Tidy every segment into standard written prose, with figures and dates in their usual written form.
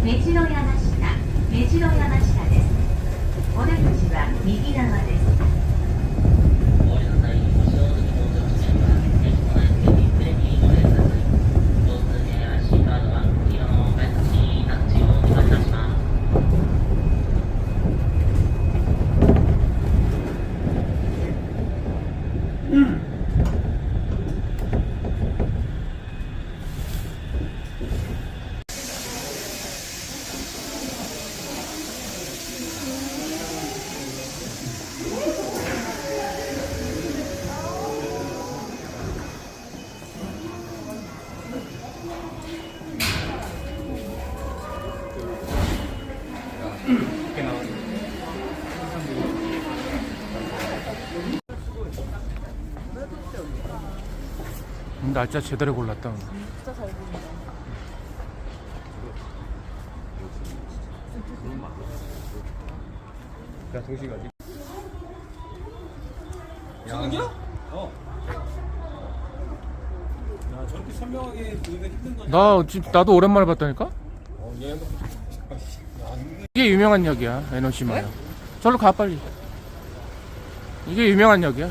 目白山下、目白山下です。お出口は右側です。お降りの際にご使用の機能の地点は電気の駅に触れにご利用ください。交通系 IC カードは黄色のお返しタッチをお願いいたします。날짜 제대로 골랐다. 진짜 잘 보인다. 야, 정신 가지. 지금요? 야, 저렇게 선명하게 보기가 힘든 거지. 나도 오랜만에 봤다니까? 얘 이게 유명한 역이야. 에노시마요. 저로 가 빨리. 이게 유명한 역이야.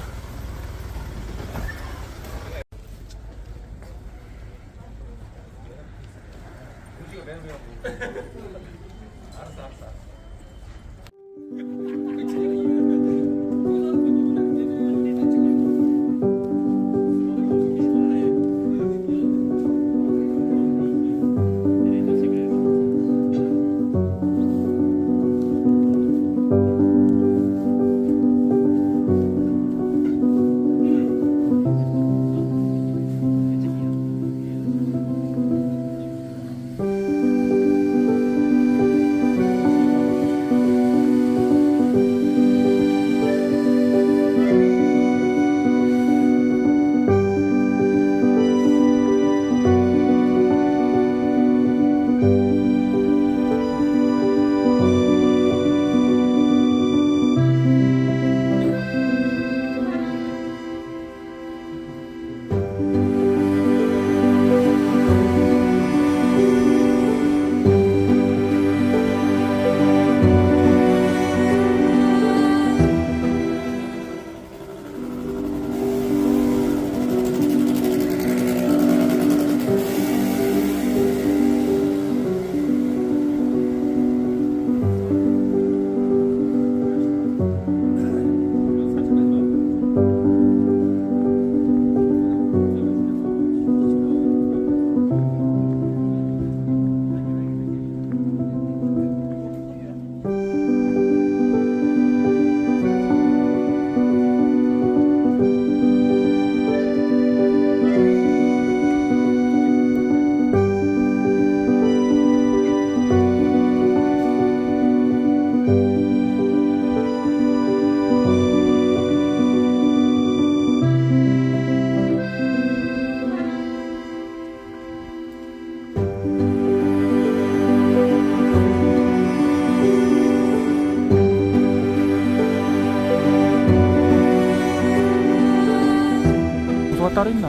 뭐가 따로 있나?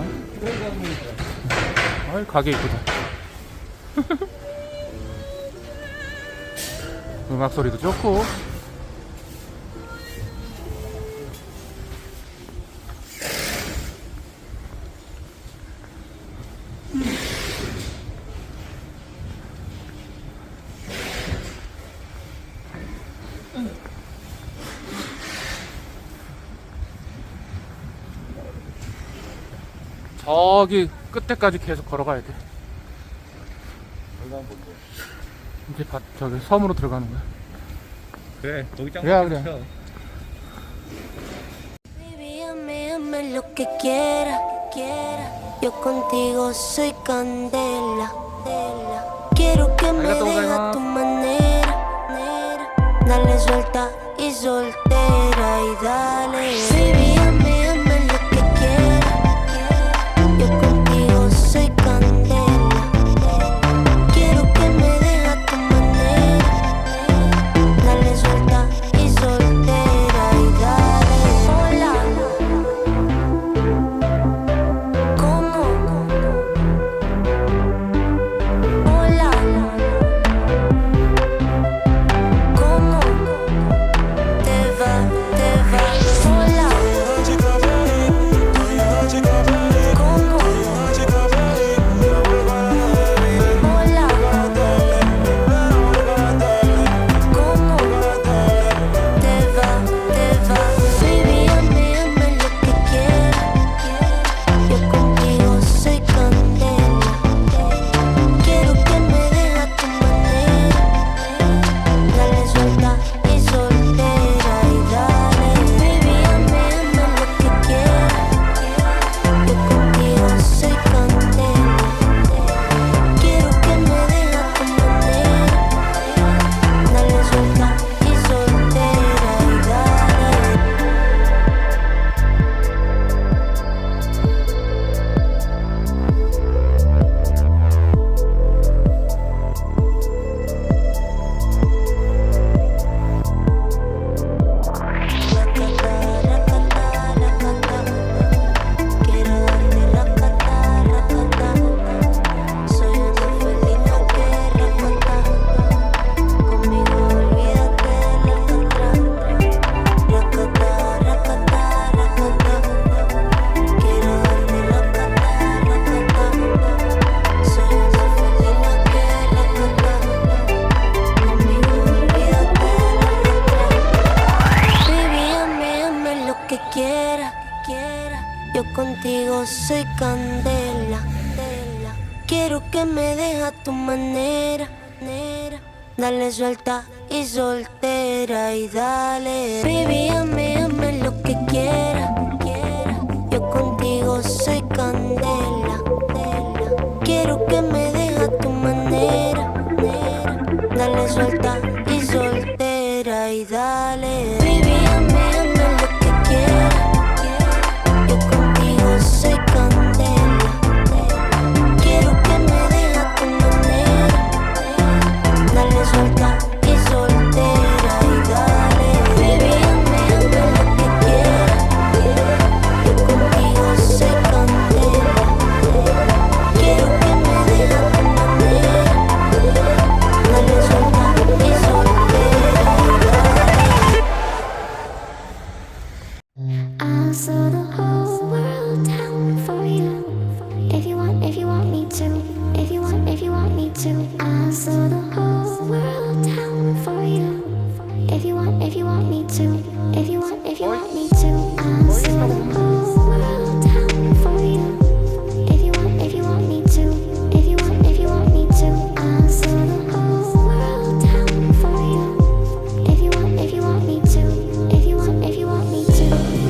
아이, 가게 이쁘다. 음악 소리도 좋고. 저기 끝에까지 계속 걸어가야 돼. 이제 저기 섬으로 들어가는 거야. 그래, 거기 짱. 그래. Baby, hazme lo que quiera. Yo contigo soy candela. Quiero que me dejes a tu manera. Dale suelta y soltera y dale. Baby, hazme lo que quiera. Yo contigo soy candela. Quiero que me dejes a tu manera. Dale suelta y soltera y dale. Hola. ¿Cómo? Hola. contigo soy candela. Quiero que me dejes a tu manera. Dale suelta y soltera y dale. Baby, hazme lo que quieras. Yo contigo soy candela. Quiero que me dejes a tu manera. Dale suelta y soltera y dale. Baby, hazme lo que quieras. Yo contigo soy candela. Quiero que me dejes a tu manera. Dale suelta y soltera y dale. Baby, hazme lo que quieras. Yo contigo soy candela. Quiero que me dejes a tu manera. Dale suelta y soltera y dale. I'll slow the whole world down for you. If you want me to. If you want me to. I'll slow the whole world down for you. If you want me to. If you want me to. I'll slow the whole world down for you. If you want me to. If you want me to. I'll slow the whole world down for you. If you want me to. If you want me to.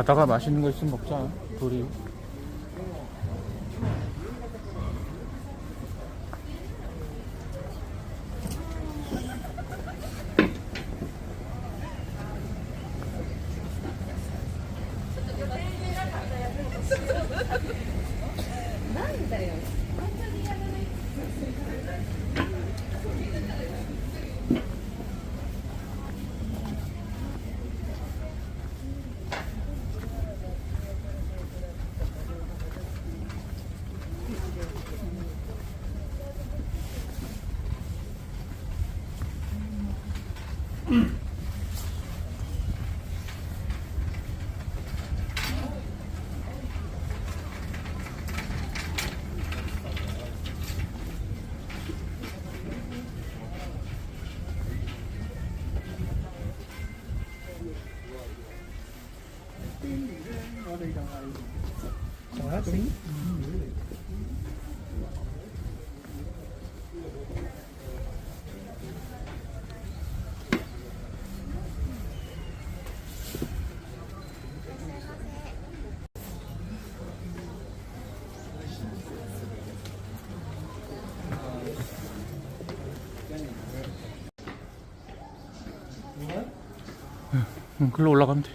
가다가 맛있는 거 있으면 먹자. 둘이. 글로 올라가면 돼.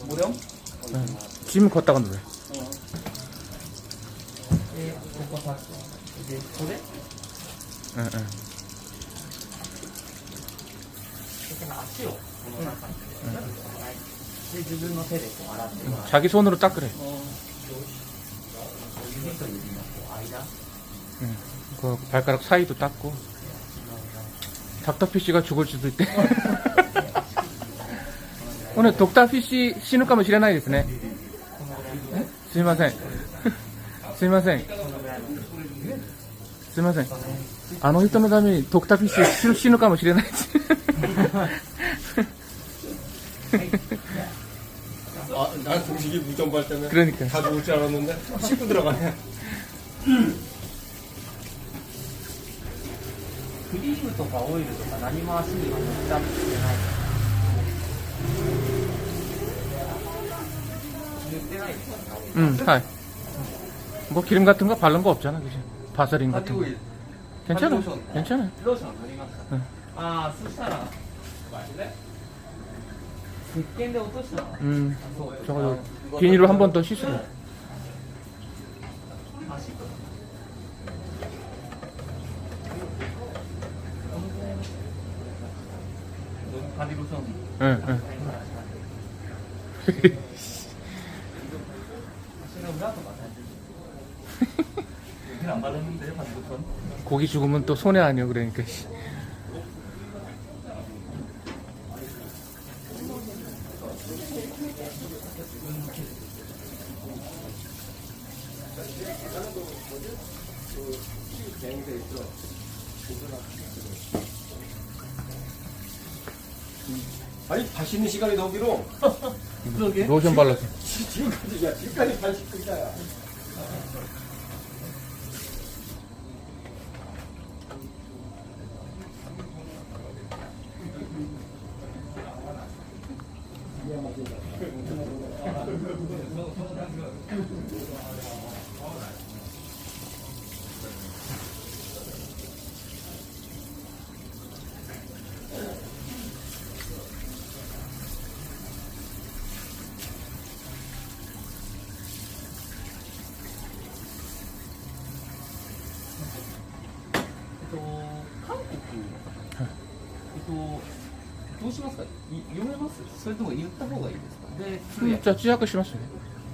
모령? 짐 걷다가 노래. 응, 응. 자기 손으로 닦으래. 응. 그 발가락 사이도 닦고. 닥터피쉬가 죽을 수도 있대. 오늘 독타피쉬死ぬかもしれないですね。すいません。すいません。すいません。あの人のためにドクターフィッシュ死ぬかもしれないです。 아, 난 동식이 무전발 때문에 그러니까. 다 죽을 줄 알았는데 씻고 들어가네. クリームとかオイルとか何も足には塗ったりしてないから。塗ってないですか？ 하이. 뭐 기름 같은 거 바른 거 없잖아, 그지? 바세린 같은 거. 괜찮아, 괜찮아. ローション塗りますか？ああ、そしたら石鹸で落としたの？ 저거 비닐로 한 번 더 씻으래. 바디 로션. 응, 응. 안 바르는데 바디 로션? 고기 죽으면 또 손해 아니야, 그러니까. 아니 발 씻는 시간이 너무 길어. 그러게. 로션 발라서. 지금까지 발 씻고 있다야. どうしますか、読めます、それとも言った方がいいですか。で、それじゃあ通訳しますね。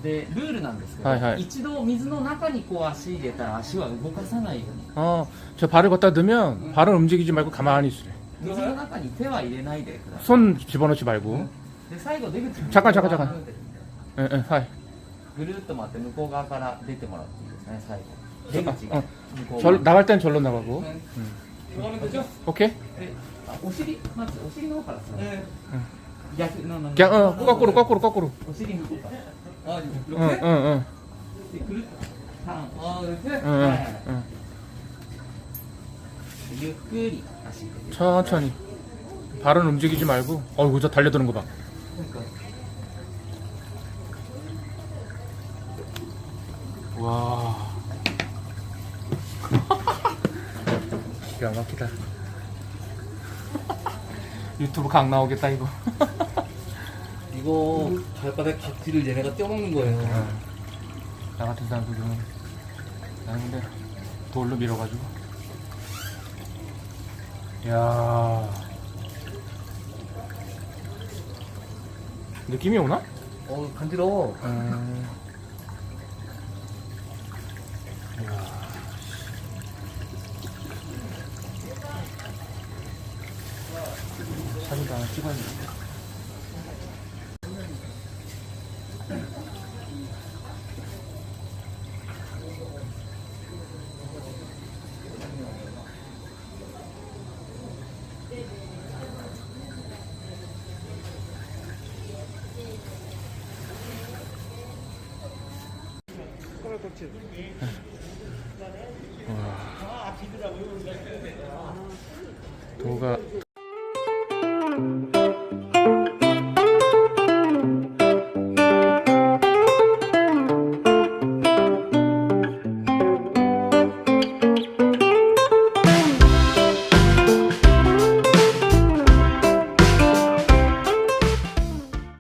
でルールなんですけど、はいはい一度水の中にこう足入れたら足は動かさないように、 저 발을 걷다 넣으면 발은 움직이지 말고 가만히 있으래. 水の中に手は入れないでください。 손 집어넣지 말고. で最後出口に 잠깐 잠깐 こう 잠깐. 하이. ぐるっと回って向こう側から出てもらっていいですね。最後出口が 어, 向こう 절, 나갈 땐 절로 나가고. 좋아하면 되죠? 오케이? でお尻、まずお尻の方から座る、逆の 그냥 거꾸로 거꾸로 거꾸로. お尻の方から 아, 응, 이렇게? 응, 응. でくるっとターン、 아, 이렇게? 응, 응, 응. ゆっくり足入れて 천천히. 발은 움직이지 말고. 어이구, 저 달려드는 거 봐. なんか 와. 기가 막히다. 유튜브 각 나오겠다, 이거. 이거 발바닥 각질을 얘네가 떼어먹는 거예요. 나 같은 사람 그러면 나는 근데 돌로 밀어가지고. 이야. 느낌이 오나? 간지러워. 이야. 사진도 하나 찍어야 되는데. 도가